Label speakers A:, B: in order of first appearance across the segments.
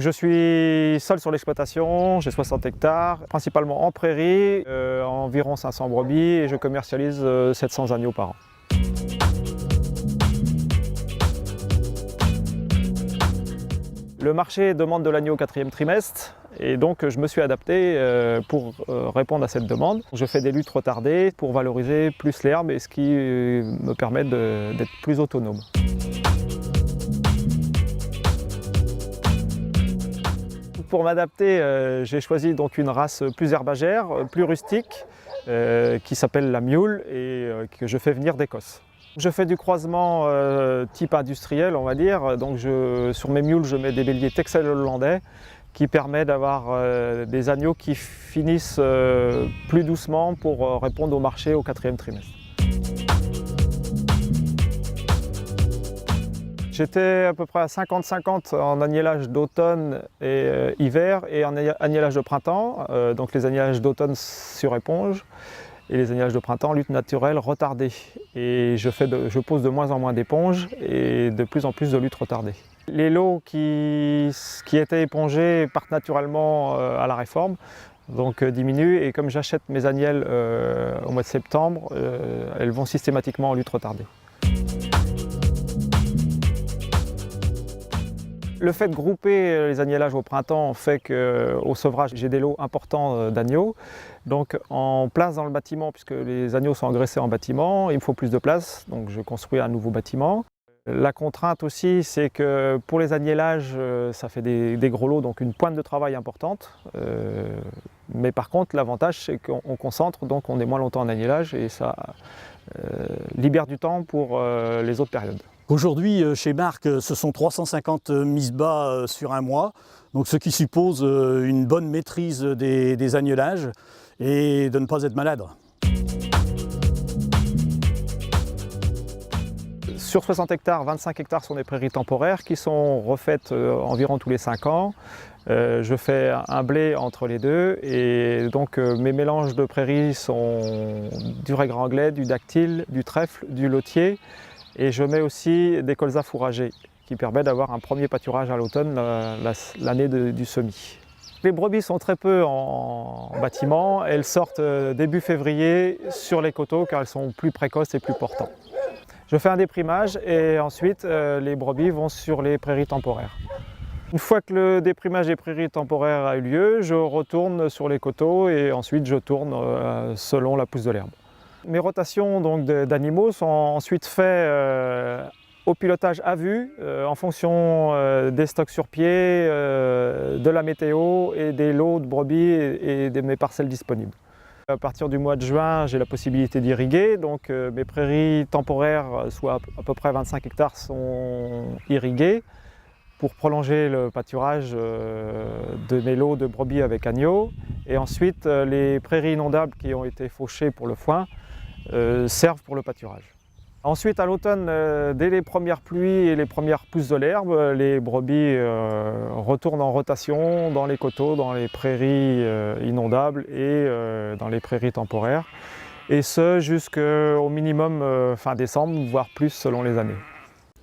A: Je suis seul sur l'exploitation, j'ai 60 hectares, principalement en prairie, environ 500 brebis et je commercialise 700 agneaux par an. Le marché demande de l'agneau au 4e trimestre et donc je me suis adapté pour répondre à cette demande. Je fais des luttes retardées pour valoriser plus l'herbe et ce qui me permet d'être plus autonome. Pour m'adapter, j'ai choisi donc une race plus herbagère, plus rustique, qui s'appelle la Mule et que je fais venir d'Écosse. Je fais du croisement type industriel, on va dire. Donc sur mes mules, je mets des béliers Texel hollandais qui permet d'avoir des agneaux qui finissent plus doucement pour répondre au marché au 4e trimestre. J'étais à peu près à 50-50 en agnellage d'automne et hiver et en agnellage de printemps. Donc les agnellages d'automne sur éponge et les agnelages de printemps lutte naturelle retardée. Et je pose de moins en moins d'éponges et de plus en plus de lutte retardée. Les lots qui étaient épongés partent naturellement à la réforme, donc diminuent. Et comme j'achète mes agnelles au mois de septembre, elles vont systématiquement en lutte retardée. Le fait de grouper les agnellages au printemps fait qu'au sevrage, j'ai des lots importants d'agneaux. Donc en place dans le bâtiment, puisque les agneaux sont engraissés en bâtiment, il me faut plus de place, donc je construis un nouveau bâtiment. La contrainte aussi, c'est que pour les agnellages, ça fait des gros lots, donc une pointe de travail importante. Mais par contre, l'avantage, c'est qu'on concentre, donc on est moins longtemps en agnellage et ça libère du temps pour les autres périodes.
B: Aujourd'hui, chez Marc, ce sont 350 mises bas sur un mois, donc ce qui suppose une bonne maîtrise des agnelages et de ne pas être malade.
A: Sur 60 hectares, 25 hectares sont des prairies temporaires qui sont refaites environ tous les 5 ans. Je fais un blé entre les deux et donc mes mélanges de prairies sont du raigré anglais, du dactyle, du trèfle, du lotier. Et je mets aussi des colzas fourragés qui permettent d'avoir un premier pâturage à l'automne, l'année du semis. Les brebis sont très peu en bâtiment, elles sortent début février sur les coteaux car elles sont plus précoces et plus portantes. Je fais un déprimage et ensuite les brebis vont sur les prairies temporaires. Une fois que le déprimage des prairies temporaires a eu lieu, je retourne sur les coteaux et ensuite je tourne selon la pousse de l'herbe. Mes rotations d'animaux sont ensuite faites au pilotage à vue, en fonction des stocks sur pied, de la météo et des lots de brebis et de mes parcelles disponibles. À partir du mois de juin, j'ai la possibilité d'irriguer, donc mes prairies temporaires, soit à peu près 25 hectares, sont irriguées pour prolonger le pâturage de mes lots de brebis avec agneaux. Et ensuite, les prairies inondables qui ont été fauchées pour le foin servent pour le pâturage. Ensuite, à l'automne, dès les premières pluies et les premières pousses de l'herbe, les brebis retournent en rotation dans les coteaux, dans les prairies inondables et dans les prairies temporaires. Et ce, jusqu'au minimum fin décembre, voire plus selon les années.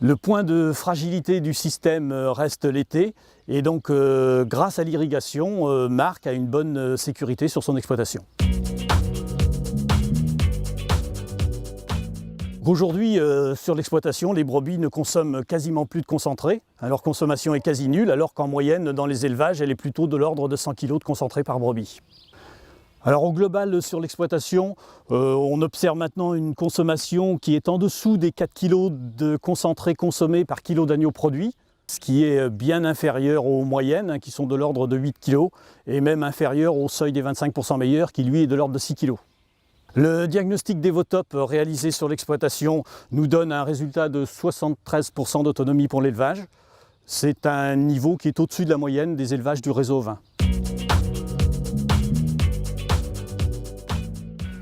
B: Le point de fragilité du système reste l'été et donc grâce à l'irrigation, Marc a une bonne sécurité sur son exploitation. Aujourd'hui, sur l'exploitation, les brebis ne consomment quasiment plus de concentré. Leur consommation est quasi nulle, alors qu'en moyenne, dans les élevages, elle est plutôt de l'ordre de 100 kg de concentré par brebis. Alors au global, sur l'exploitation, on observe maintenant une consommation qui est en dessous des 4 kg de concentré consommé par kilo d'agneau produit, ce qui est bien inférieur aux moyennes, qui sont de l'ordre de 8 kg, et même inférieur au seuil des 25% meilleurs, qui lui est de l'ordre de 6 kg. Le diagnostic d'Evotop réalisé sur l'exploitation nous donne un résultat de 73% d'autonomie pour l'élevage. C'est un niveau qui est au-dessus de la moyenne des élevages du réseau ovin.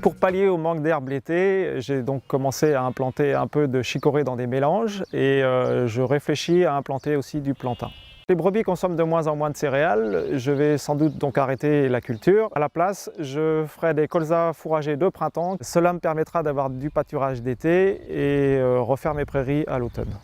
A: Pour pallier au manque d'herbe l'été, j'ai donc commencé à implanter un peu de chicorée dans des mélanges et je réfléchis à implanter aussi du plantain. Les brebis consomment de moins en moins de céréales, je vais sans doute donc arrêter la culture. À la place, je ferai des colzas fourragés de printemps. Cela me permettra d'avoir du pâturage d'été et refaire mes prairies à l'automne.